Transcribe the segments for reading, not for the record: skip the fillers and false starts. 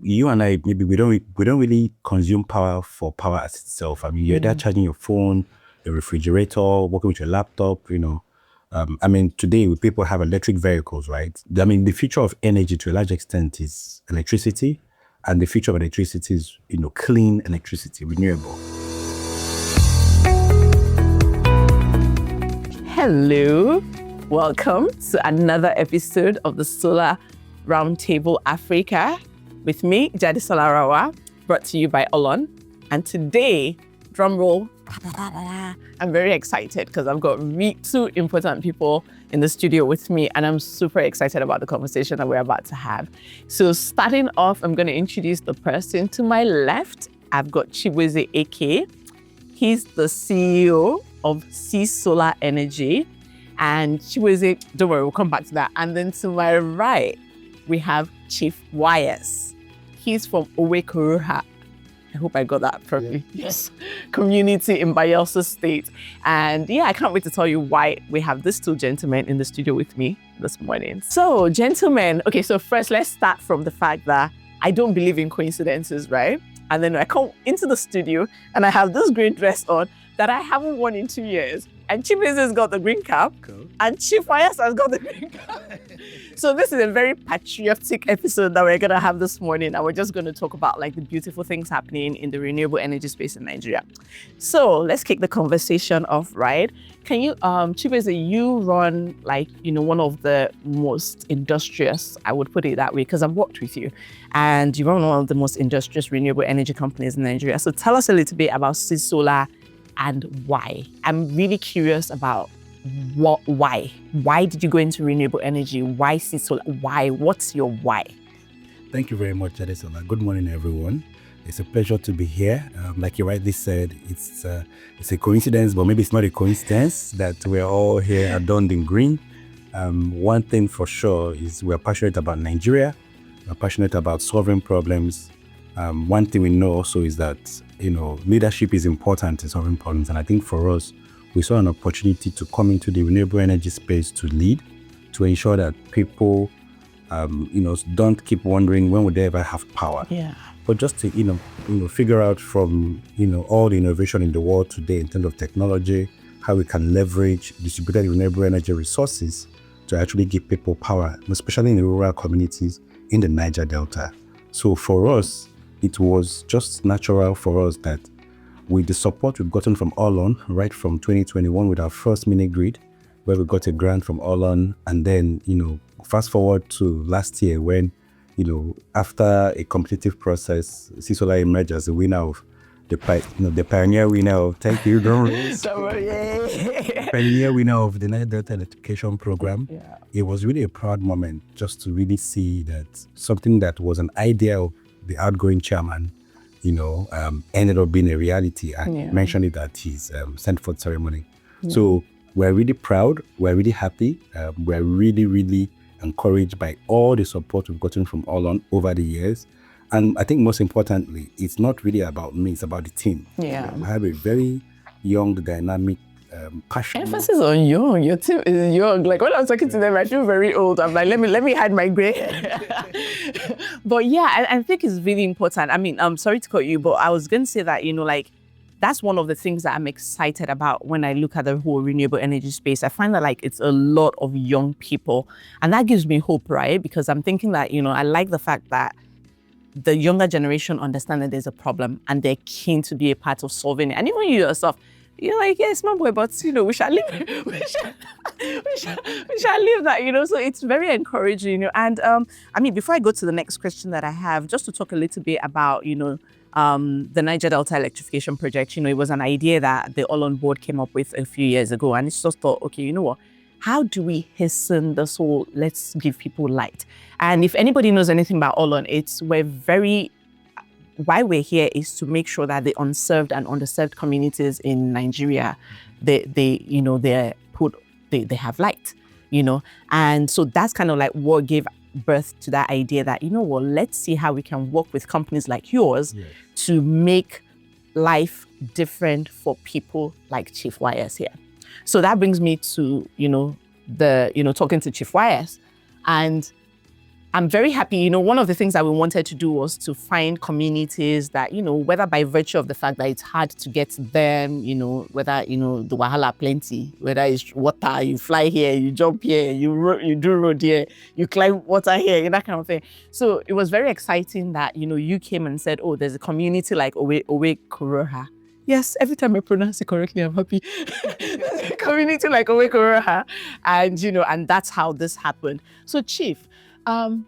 you and I, maybe we don't really consume power for power as itself. I mean, you're there charging your phone, your refrigerator, working with your laptop, I mean, today people have electric vehicles, right? I mean, the future of energy to a large extent is electricity, and the future of electricity is, clean electricity, renewable. Hello, welcome to another episode of the Solar Roundtable Africa with me, Ceesolar, brought to you by Olon. And today, drum roll, I'm very excited because I've got two important people in the studio with me, and I'm super excited about the conversation that we're about to have. So starting off, I'm going to introduce the person to my left. I've got Chibueze Ekeh. He's the CEO of Ceesolar Energy. And Chibueze, don't worry, we'll come back to that. And then to my right, we have Chibueze. He's from Owekoroha. I hope I got that properly. Yes. Community in Bayelsa State. And yeah, I can't wait to tell you why we have these two gentlemen in the studio with me this morning. So gentlemen, okay, so first let's start from the fact that I don't believe in coincidences, right? And then I come into the studio and I have this green dress on that I haven't worn in 2 years. And Chibueze has got the green cap, cool. And Chibueze has got the green cap. So this is a very patriotic episode that we're gonna have this morning, and we're just gonna talk about like the beautiful things happening in the renewable energy space in Nigeria. So let's kick the conversation off, right? Can you, Chibueze, you run one of the most industrious, I would put it that way, because I've worked with you, and you run one of the most industrious renewable energy companies in Nigeria. So tell us a little bit about Ceesolar and why. I'm really curious about why. Why did you go into renewable energy? Why Ceesolar? Why? What's your why? Thank you very much, Ceesolar. Good morning, everyone. It's a pleasure to be here. Like you rightly said, it's a coincidence, but maybe it's not a coincidence that we're all here adorned in green. One thing for sure is we're passionate about Nigeria. We're passionate about solving problems. One thing we know also is that, leadership is important in solving problems. And I think for us, we saw an opportunity to come into the renewable energy space to lead, to ensure that people, don't keep wondering when would they ever have power. Yeah. But just to, figure out from, all the innovation in the world today in terms of technology, how we can leverage distributed renewable energy resources to actually give people power, especially in the rural communities in the Niger Delta. So for us, it was just natural for us that with the support we've gotten from Olon, right from 2021 with our first mini grid, where we got a grant from Olon, and then, fast forward to last year when, after a competitive process, Ceesolar emerged as the winner of the pioneer winner of, thank you, pioneer winner of the Niger Delta electrification program. Yeah. It was really a proud moment just to really see that something that was an idea of the outgoing chairman, ended up being a reality, and mentioned it at his send forth ceremony. Yeah. So we're really proud, we're really happy, we're really, really encouraged by all the support we've gotten from Olon over the years. And I think most importantly, it's not really about me, it's about the team. Yeah. We have a very young, dynamic, passionate. Emphasis on young. Your team is young. Like when I was talking to them, I feel very old. I'm like, let me hide my gray hair. But yeah, I think it's really important. I mean, I'm sorry to cut you, but I was going to say that, that's one of the things that I'm excited about when I look at the whole renewable energy space. I find that it's a lot of young people, and that gives me hope, right? Because I'm thinking that, I like the fact that the younger generation understand that there's a problem and they're keen to be a part of solving it. And even you yourself, you're like, yeah, small boy, but we shall live. we shall live that, So it's very encouraging, And before I go to the next question that I have, just to talk a little bit about, the Niger Delta electrification project. It was an idea that the Olon board came up with a few years ago, and it's just thought, okay, you know what? How do we hasten this whole, let's give people light? And if anybody knows anything about Olon, why we're here is to make sure that the unserved and underserved communities in Nigeria, they have light, and so that's kind of like what gave birth to that idea that, let's see how we can work with companies like yours to make life different for people like Chibueze here. So that brings me to, talking to Chibueze, and I'm very happy. One of the things that we wanted to do was to find communities that, whether by virtue of the fact that it's hard to get to them, whether, the wahala plenty, whether it's water, you fly here, you jump here, you do road here, you climb water here, that kind of thing. So it was very exciting that, you came and said, oh, there's a community like Owe Koroha. Yes, every time I pronounce it correctly, I'm happy. Community like Owe Koroha. And, and that's how this happened. So Chief, the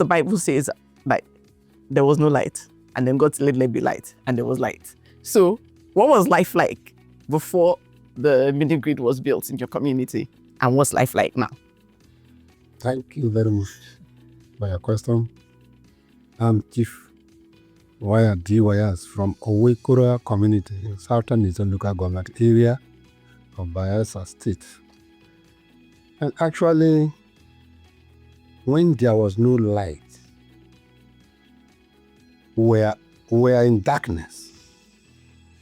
Bible says like there was no light, and then God said, let there be light, and there was light. So what was life like before the mini grid was built in your community, and what's life like now? Thank you very much for your question. I'm Chief Wayas from Owekura community in Southern Eastern local government area of Bayelsa State. And actually, when there was no light, we were in darkness.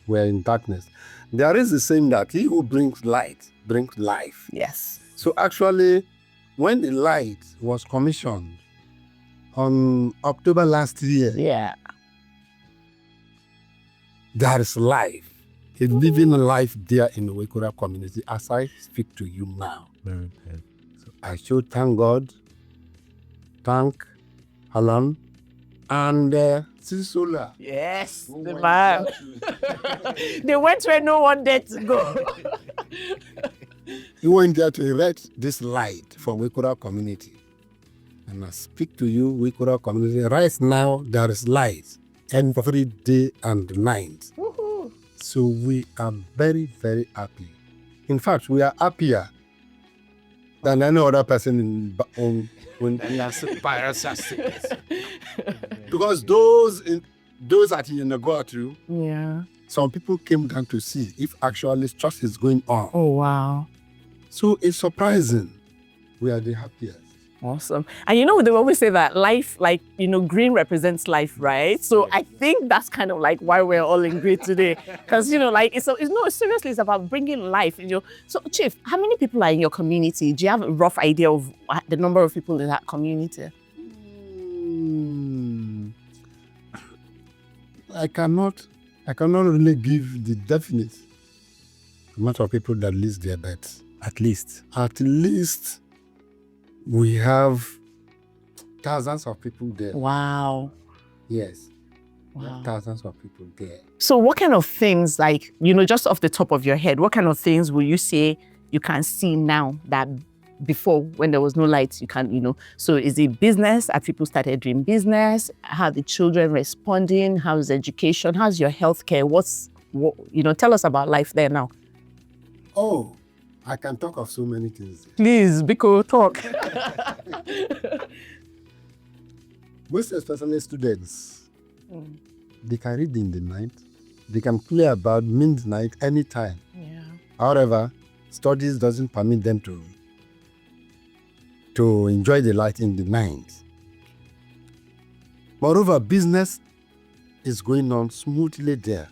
We are in darkness. There is the saying that he who brings light brings life. Yes. So actually, when the light was commissioned on October last year, Yeah. there is life. A living life there in the Owekura community as I speak to you now. Very good. So I should thank God, thank Alan, and Ceesolar. Yes, who the went man. there They went where no one dared to go. He went there to erect this light for Owekura community. And I speak to you, Owekura community, right now there is light every day and night. Woohoo. So we are very, very happy. In fact, we are happier than any other person in Bayelsa State. Because those that in the go through, Yeah. some people came down to see if actually trust is going on. Oh, wow. So it's surprising. We are the happiest. Awesome. And they always say that life, green represents life, right? So I think that's kind of like why we're all in green today. Because, seriously, it's about bringing life. So Chief, how many people are in your community? Do you have a rough idea of the number of people in that community? I cannot really give the definite amount of people that live there, but At least. We have thousands of people there. Wow. Yes. We Wow. have thousands of people there. So what kind of things, just off the top of your head, what kind of things will you say you can see now that before, when there was no lights, you can't, So is it business? Have people started doing business? How are the children responding? How's education? How's your healthcare? Tell us about life there now. Oh, I can talk of so many things. Please, Biko, talk. Most especially students, they can read in the night. They can play about midnight anytime. Yeah. However, studies doesn't permit them to enjoy the light in the night. Moreover, business is going on smoothly there.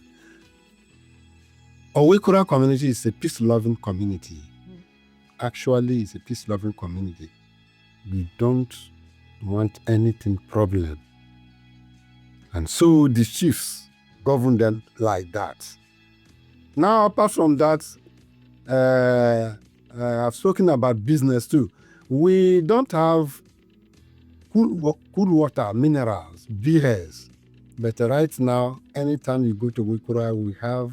Owekura community is a peace-loving community. Actually, it's a peace-loving community. We don't want anything problem. And so the chiefs govern them like that. Now, apart from that, I've spoken about business too. We don't have cool water, minerals, beers. But right now, anytime you go to Owekura, we have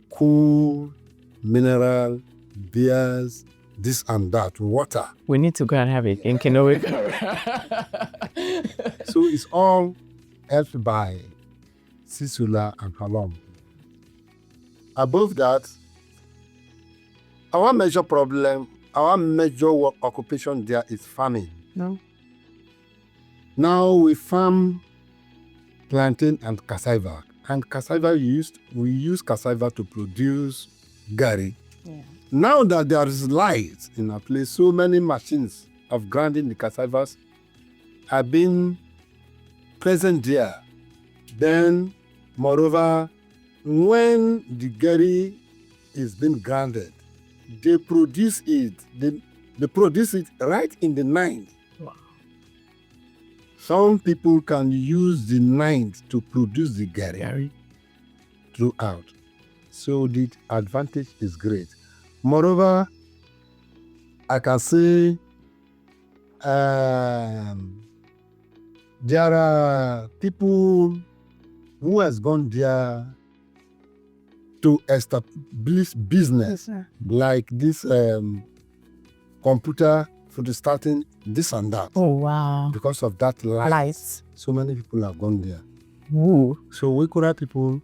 cool, mineral, beers, this and that, water. We need to go and have it in Kinowe. So it's all helped by Ceesolar and Halom. Above that, our major work occupation there is farming. No. Now we farm plantain and cassava. And cassava we use cassava to produce gari. Yeah. Now that there is light in a place, so many machines of grinding the cassavas have been present there. Then, moreover, when the gari is being grounded, they produce it. They produce it right in the night. Wow. Some people can use the night to produce the gari throughout. So the advantage is great. Moreover, I can say there are people who has gone there to establish business, like this computer for the starting this and that. Oh, wow. Because of that light. So many people have gone there. Ooh. So Wekura people,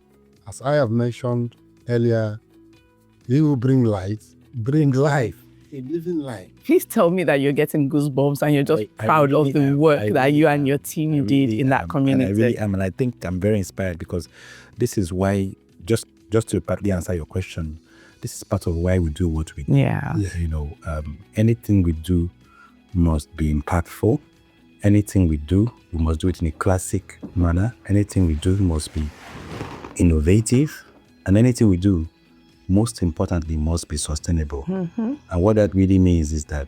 as I have mentioned earlier, they will bring light, bring life, a living life. Please tell me that you're getting goosebumps and you're just proud of the work that you and your team did in that community. And I really am, and I think I'm very inspired because this is why, just to partly answer your question, this is part of why we do what we do. Yeah. You know, anything we do must be impactful. Anything we do, we must do it in a classic manner. Anything we do must be innovative. And anything we do, most importantly, must be sustainable. Mm-hmm. And what that really means is that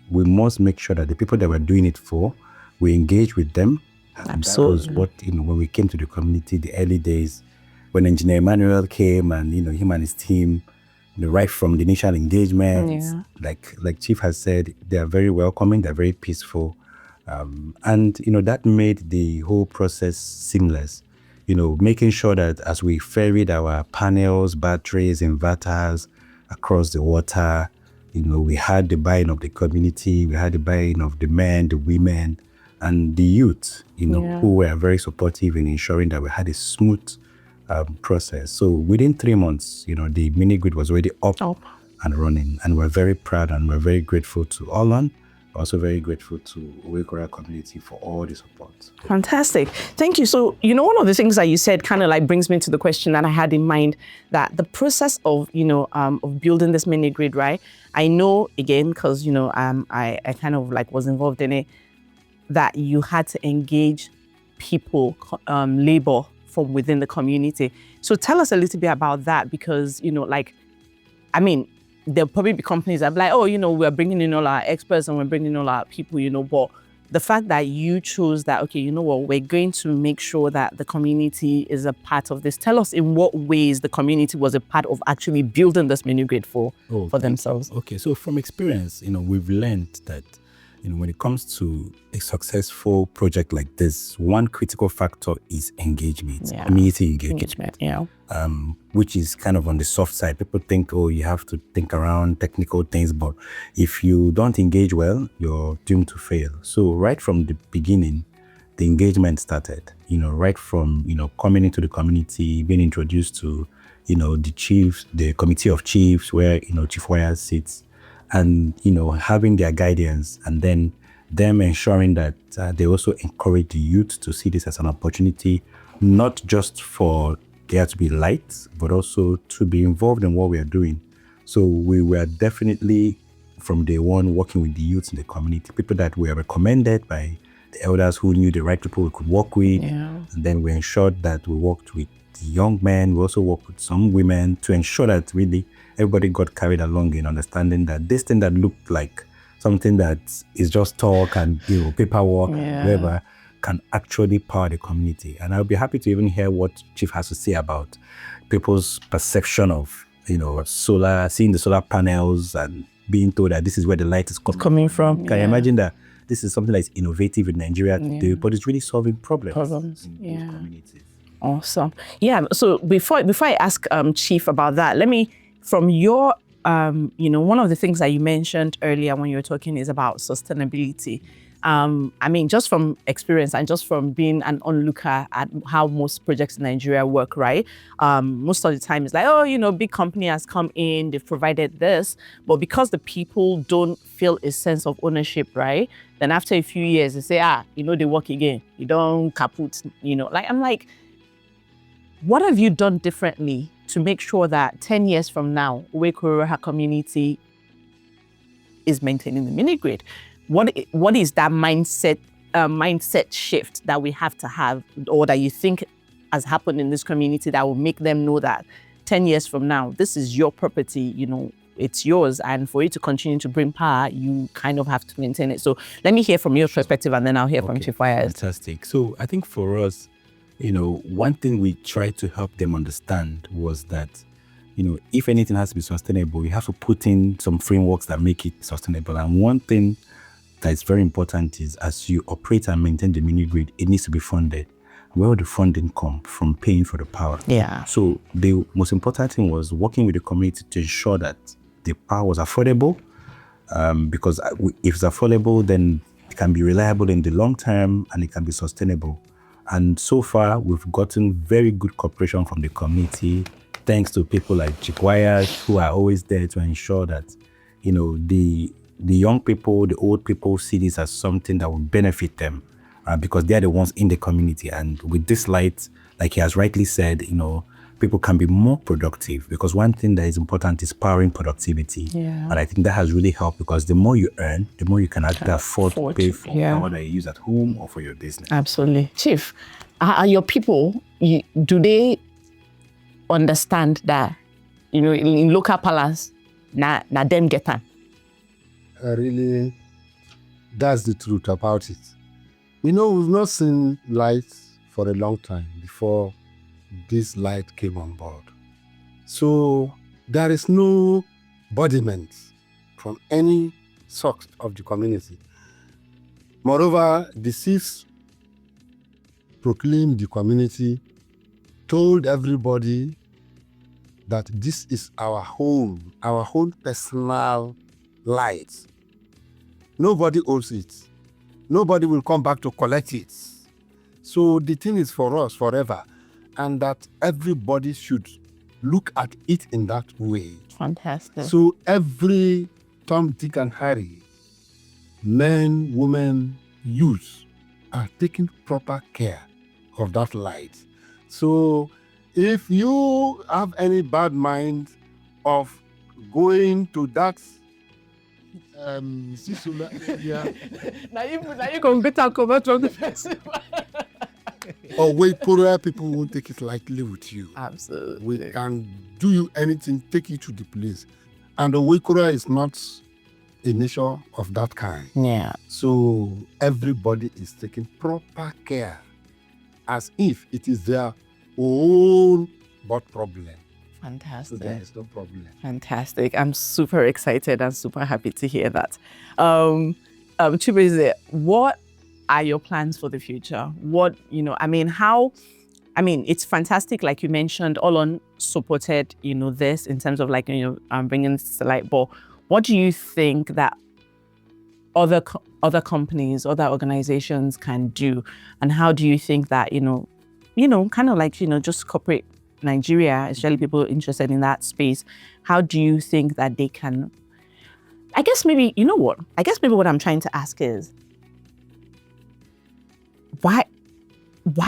we must make sure that the people that we're doing it for, we engage with them. Absolutely. That was what, when we came to the community, the early days, when Engineer Emmanuel came and, him and his team, right from the initial engagement, like Chief has said, they are very welcoming, they're very peaceful. And, that made the whole process seamless. Making sure that as we ferried our panels, batteries, inverters across the water, we had the buy-in of the community, we had the buy-in of the men, the women, and the youth, who were very supportive in ensuring that we had a smooth process. So within 3 months, the mini-grid was already up and running, and we're very proud and we're very grateful to Olan. Also very grateful to Wekura community for all the support. Fantastic. Thank you. So, one of the things that you said kind of like brings me to the question that I had in mind, that the process of, of building this mini grid, right? I know, again, because, I kind of like was involved in it, that you had to engage people, labor from within the community. So tell us a little bit about that, because, there'll probably be companies that be like, we're bringing in all our experts and we're bringing in all our people, but the fact that you chose that, okay, we're going to make sure that the community is a part of this. Tell us in what ways the community was a part of actually building this mini grid for themselves. Okay, so from experience, we've learned that, when it comes to a successful project like this, one critical factor is engagement, community engagement. Which is kind of on the soft side. People think, you have to think around technical things, but if you don't engage well, you're doomed to fail. So right from the beginning, the engagement started, right from, coming into the community, being introduced to, the chiefs, the committee of chiefs where, Chief Wire sits, and, having their guidance, and then them ensuring that they also encourage the youth to see this as an opportunity, not just for there to be light, but also to be involved in what we are doing. So we were definitely, from day one, working with the youth in the community, people that were recommended by the elders who knew the right people we could work with. And then we ensured that we worked with the young men. We also worked with some women to ensure that really everybody got carried along in understanding that this thing that looked like something that is just talk and paperwork, whatever, can actually power the community. And I'll be happy to even hear what Chief has to say about people's perception of, solar, seeing the solar panels and being told that this is where the light is coming from. Can you imagine that this is something that is innovative in Nigeria today, but it's really solving problems in communities. Awesome. Yeah. So before I ask Chief about that, let me, from your, one of the things that you mentioned earlier when you were talking is about sustainability. Just from experience and just from being an onlooker at how most projects in Nigeria work, right? Most of the time it's like, big company has come in, they've provided this, but because the people don't feel a sense of ownership, right? Then after a few years, they say, they work again. You don't kaput, I'm like, what have you done differently to make sure that 10 years from now, Wekura community is maintaining the mini grid? What is that mindset shift that we have to have, or that you think has happened in this community that will make them know that 10 years from now, this is your property, it's yours, and for you to continue to bring power, you kind of have to maintain it. So let me hear from your perspective, and then I'll hear from Chibueze. Fantastic. So I think for us, one thing we tried to help them understand was that, if anything has to be sustainable, you have to put in some frameworks that make it sustainable. And one thing that is very important is, as you operate and maintain the mini grid, it needs to be funded. Where will the funding come from? Paying for the power. Yeah. So the most important thing was working with the community to ensure that the power was affordable, because if it's affordable, then it can be reliable in the long term and it can be sustainable. And so far, we've gotten very good cooperation from the community, thanks to people like Chibueze, who are always there to ensure that, the young people, the old people see this as something that will benefit them, because they are the ones in the community. And with this light, like he has rightly said, people can be more productive, because one thing that is important is powering productivity. Yeah. And I think that has really helped, because the more you earn, the more you can actually afford to pay for power that you use at home or for your business. Absolutely. Chief, are your people, do they understand that, in local palace, na them get time? Really, that's the truth about it. We've not seen lights for a long time before this light came on board. So there is no embodiment from any sort of the community. Moreover, the chiefs proclaimed the community, told everybody that this is our home, our own personal light. Nobody owns it. Nobody will come back to collect it. So the thing is for us forever, and that everybody should look at it in that way. Fantastic. So every Tom, Dick, and Harry, men, women, youth, are taking proper care of that light. So if you have any bad mind of going to that Ceesolar area, now you can better come out from the festival. or wait, poorer people won't take it lightly with you. Absolutely. We can do you anything, take you to the place. And the Wakura is not a nature of that kind. Yeah. So everybody is taking proper care as if it is their own but problem. Fantastic. So there is no problem. Fantastic. I'm super excited and super happy to hear that. Chibueze, what are your plans for the future? What, it's fantastic. Like you mentioned, Olon supported, this in terms of bringing this to light. But what do you think that other companies, other organizations can do? And how do you think that, just corporate Nigeria, especially people interested in that space, how do you think that they can, I guess maybe what I'm trying to ask is, why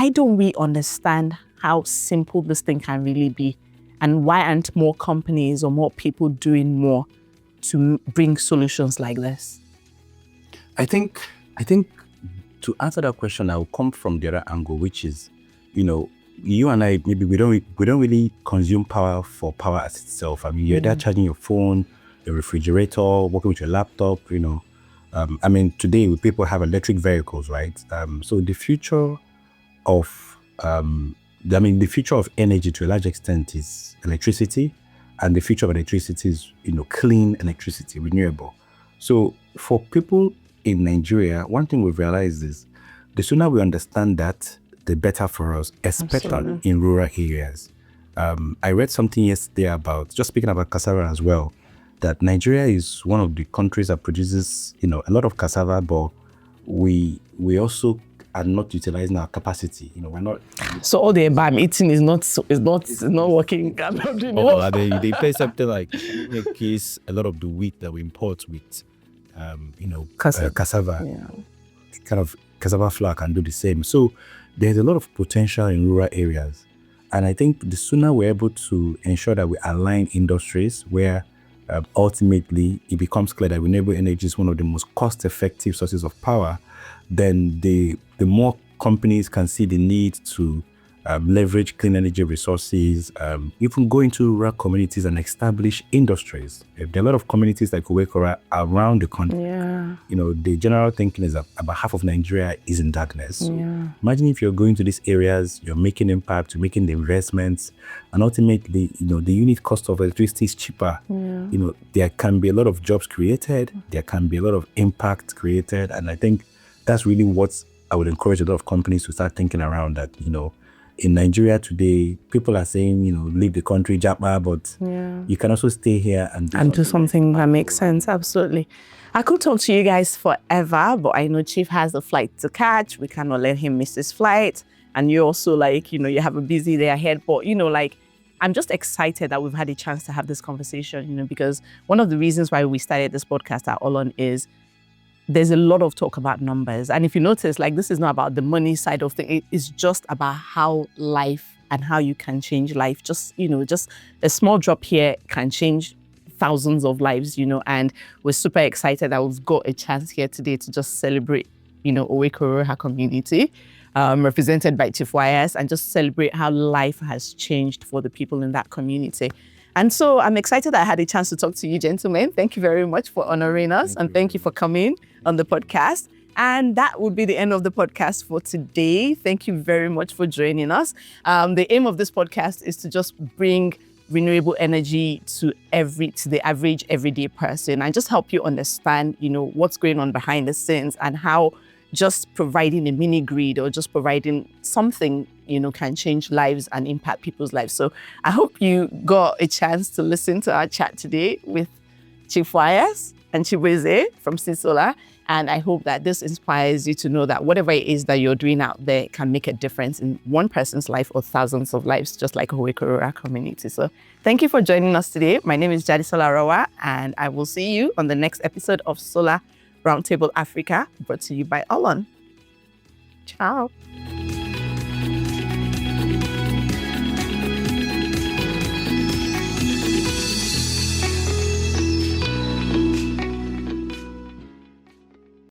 don't we understand how simple this thing can really be? And why aren't more companies or more people doing more to bring solutions like this? I think to answer that question, I will come from the other angle, which is, you and I, maybe we don't really consume power for power as itself. I mean, you're there charging your phone, your refrigerator, working with your laptop, today people have electric vehicles, right? So the future of energy to a large extent is electricity, and the future of electricity is, clean electricity, renewable. So for people in Nigeria, one thing we've realized is the sooner we understand that, the better for us, especially in rural areas. I read something yesterday about, just speaking about cassava as well, that Nigeria is one of the countries that produces, a lot of cassava, but we also are not utilizing our capacity. We're not. So all the I'm eating is not working. They pay something like, in a case, a lot of the wheat that we import with, cassava, kind of cassava flour can do the same. So there's a lot of potential in rural areas. And I think the sooner we're able to ensure that we align industries where ultimately it becomes clear that renewable energy is one of the most cost-effective sources of power, then the more companies can see the need to leverage clean energy resources, even go into rural communities and establish industries. There are a lot of communities like Owekora around the country. Yeah. The general thinking is that about half of Nigeria is in darkness. So Yeah. imagine if you're going to these areas, you're making impact, you're making the investments, and ultimately, the unit cost of electricity is cheaper. Yeah. There can be a lot of jobs created, there can be a lot of impact created, and I think that's really what I would encourage a lot of companies to start thinking around that, in Nigeria today, people are saying, leave the country, Japa, but you can also stay here and do something that makes sense. Absolutely. I could talk to you guys forever, but I know Chief has a flight to catch. We cannot let him miss his flight. And you also you have a busy day ahead. But, I'm just excited that we've had a chance to have this conversation, because one of the reasons why we started this podcast at Olon is there's a lot of talk about numbers. And if you notice, this is not about the money side of things. It's just about how life and how you can change life. Just a small drop here can change thousands of lives, and we're super excited that we've got a chance here today to just celebrate, Owekoroha community, represented by Chief YS, and just celebrate how life has changed for the people in that community. And so I'm excited that I had a chance to talk to you, gentlemen. Thank you very much for honoring us, and thank you for coming on the podcast. And that would be the end of the podcast for today. Thank you very much for joining us. The aim of this podcast is to just bring renewable energy to the average everyday person and just help you understand, what's going on behind the scenes and how just providing a mini grid or just providing something, can change lives and impact people's lives. So I hope you got a chance to listen to our chat today with Chief YS and Chibueze from Ceesolar. And I hope that this inspires you to know that whatever it is that you're doing out there can make a difference in one person's life or thousands of lives, just like Owekoroha community. So thank you for joining us today. My name is Ceesolar, and I will see you on the next episode of Solar Roundtable Africa, brought to you by Olon. Ciao.